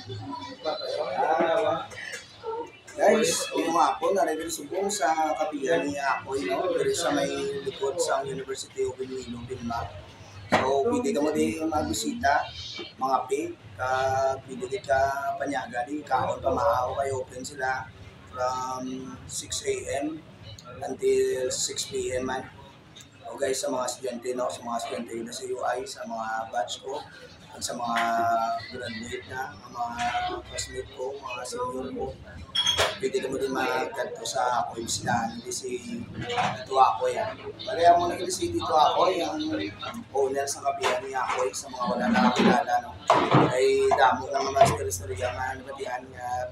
Ah, guys, ngayong hapon, narito subong sa kapihan ni Akoy, no? Pero sa may likod sa University of Iloilo, Bilma. So, pwede ka mo din magbisita, mga pig, pwede ka panyaga, di kaon pa maaw, kayo open sila from 6 a.m. until 6 p.m. man. O guys, sa mga estudyante, no? Sa mga estudyante na sa UI, sa mga batch ko, at sa mga graduate na, mga classmate ko, mga senior ko, pwede ka mo din magkanto sa ako yung sila, hindi si Dito Ako yan. Bali ako naging si Dito Ako, yung owner sa kapihan ni Ako, sa mga wala nakakilala, no? Ay damo ng mga master-istorya nga, nabatihan nga,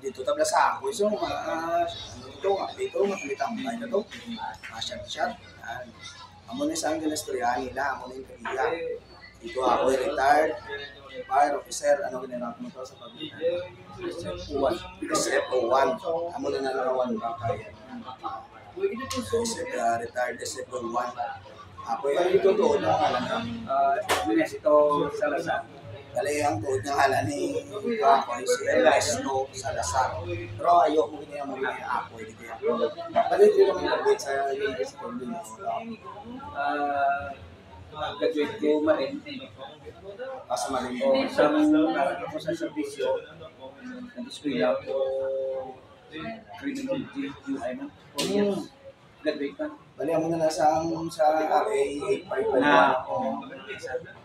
dito tabla sa ako. So, dito, matalitambay na to. Shot-shot. Amo na isang ginastoryahan nila, amo na yung kahiya. Dito ako retired fire officer, ano ginagawa mo to sa pagbibigan? SFO1. Amo na nalarawan ba kaya? Retired SFO1. Ako yung totoo na alam na. Ito Salazar. Bali ang tuod ng hala ni ako ay si Ernesto Salazar. Pero ayoko mo ganyan mo ganyan ako. Bali ito naman nag-wait sa University of Graduate ko marin. Sa Marin. Isang narakit ko sa servisyo. Nag-eskwela ko criminology, UI na. 4 years. Graduate na. Bali mo na nasa RA 855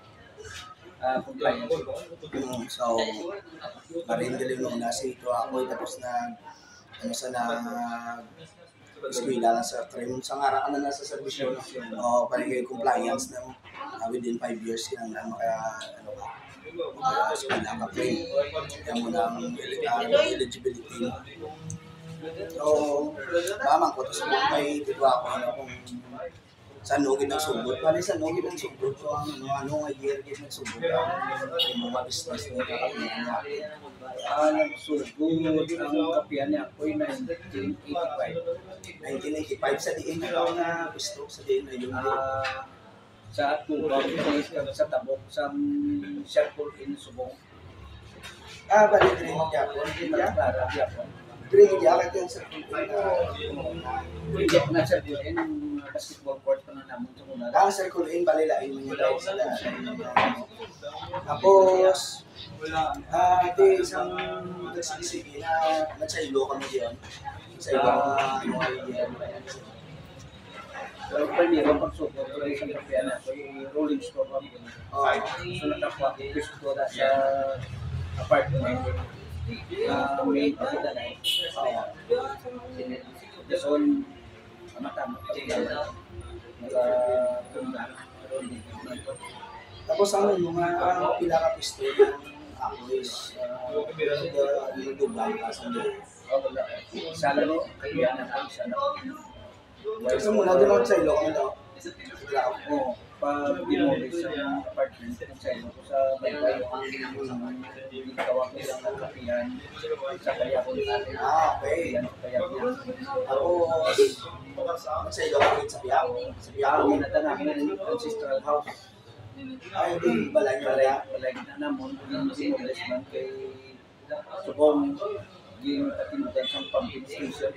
Na compliance. So, Marin galing nung nasa ito ako tapos na ano sa na eskwela lang sa trim. Sa ngara ka na nasa servisyo. O, parang compliance na within 5 years ka na kaya ano ka. Eskwela ka trim. Kaya mo ng eligibility. So, mamang ko. Tapos may dito ako ano kung sa nugid ng sugod. Bali sa nugid ng sugod. So, ano nga year ng sugod. Yung mga business na kakapihan niya. Nagsugod ang kapihan niya ako ay 1985. 1985 sa diin na lang na gusto sa diin na yun. Sa Tubaw, sa Tabok, sa Circle in Subong. Bali rin yung Japon. Clara, Japon. Rin yung Japon yung sa Project na Circle in basketball court pa na naman sa muna. Circle in, bali lain mo yung daw sila. Tapos, ito isang nagsigisigi na nagsaylo kami yun. Sa ibang ano ay Pero primero, pagsugod ko rin sa kapihan ako, yung Rolling Stone ako. So nakakuha ko gusto na sa apartment. May pagkita na eh. So, matama. Nag-tunda. tapos ang mga pinaka-pisto ng ako is nagdubang ka sa mga. Sana no, kapihan ako, sana. Kasi muna doon ako sa ilo ko daw. Oo, pag demolish sa apartment, sa ilo ko sa baybay, ginagawa ko lang ng kapihan sa kaya ko natin. Okay. Kaya ko Tapos, sa ilo ko rin sa Piyaw. Sa Piyaw. Ginata namin ang ancestral house. Ay, hindi balay nyo kaya. Balay na naman, yung demolish man kay Subong, yung patinudan sa pumping station.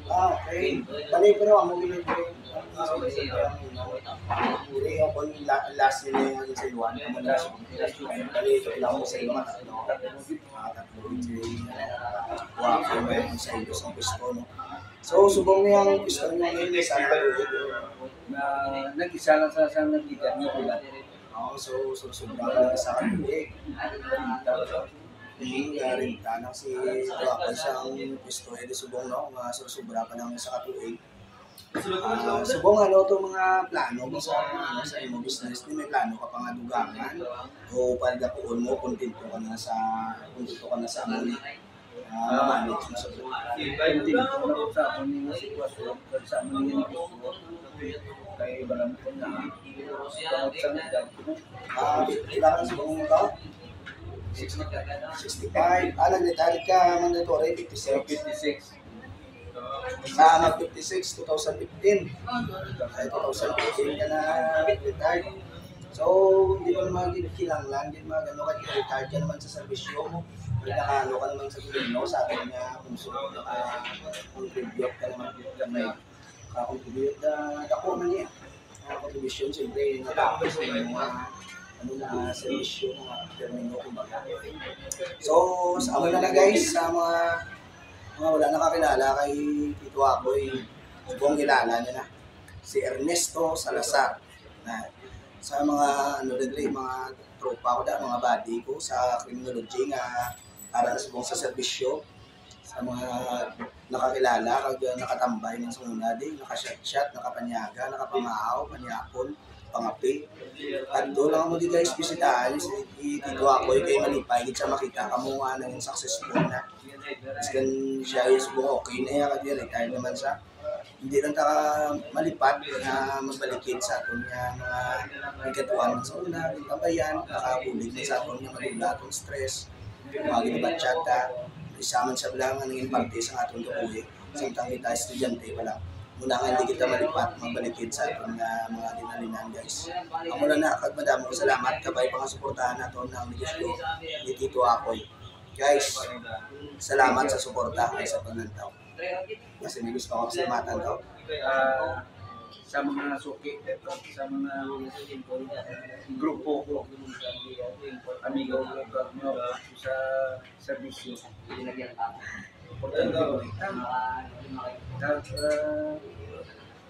Okay. Balay pero ang mga ginagawa uri ako last nila yung sa iluan. Balay kailangan mo sa iluan. Tatlo yung sa ilo sa pisto. So, subong niya ang pisto niya ngayon sa Na nag-isa lang sa nag-igan niya ulat. So sobrang sa kanila. Hindi rin tanang si Tuakay sa pisto di subong no, nga sobra pa nang sa katuig. Subong ano to mga plano mo sa imo business ni may plano ka pa nga dugangan o pagdapuon mo kontento ka na sa amo ni manage mo sa Kontento na sa amin yung sitwasyon sa amin yung gusto. Kaya balam ko na sa nagdag ko. Kailangan subong mo ka? 65. Nag-retire ka mandatory 56. Mag-56, 2015. Ay, 2015 ka na retire. So, hindi ko naman kinanglan, hindi naman gano'n kahit retired ka naman sa servisyo mo. May nakalo ka naman sa gobyerno, sa atin niya kung so, naka-contribute ka naman may naka-contribute na dako man niya. Contribution, siyempre, natapos yung mga servisyo, mga termino, kumbaga. So, sa amin na guys, sa mga wala nakakilala kay Tito Apoy, buong kilala niya na. Si Ernesto Salazar. Na, sa mga mga tropa ko da, mga buddy ko sa criminology nga para sa serbisyo, sa mga nakakilala, kag nakatambay ng sunguna din, nakashot-shot, nakapanyaga, nakapamaaw, panyapon, pangapi. At doon lang mo di guys bisitahan si Tito Apoy kay malipay, hindi siya makita kamo nga ng successful na. Kasi siya is buong okay na yan, kasi retired naman siya. Hindi lang malipat na magbalikid sa aton nga mga nagkatuan sa una, tambayan, nakabulig na sa aton nga madula atong stress, mga ginabatsata, isaman sa bilang ang naging parte sa aton kapuhi. Samtang kita estudyante pa lang. Muna nga hindi kita malipat, magbalikid sa aton nga mga dinalinan guys. Ang mula na, kagmadamo ko salamat, kabay pa nga suportahan naton ng negosyo ni Tito Apoy. Guys, salamat sa suporta ay sa pagnantaw. Kasi may gusto ko salamatan to. Sa mga suki, sa mga grupo ko, amigo ko sa servisyo. Importante ko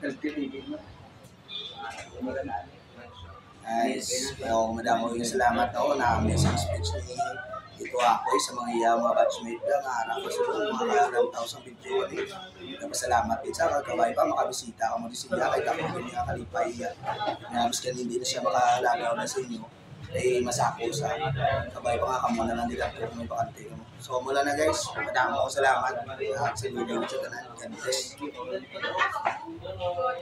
LTV mo. Guys, madamo yung salamat ako na message speech ni Tito Apoy sa mga batchmate lang, harap ko sa mga 1,000 video ulit. Napasalamat din sa kagaway pa, makabisita ka mo din siya, kahit ako hindi nakakalipay na mas hindi na siya makalagaw na sa inyo, ay masako sa kabay pa nga kamo na lang nila kung may pakante mo. So mula na guys, madamo ko salamat at sa video sa tanan. God bless.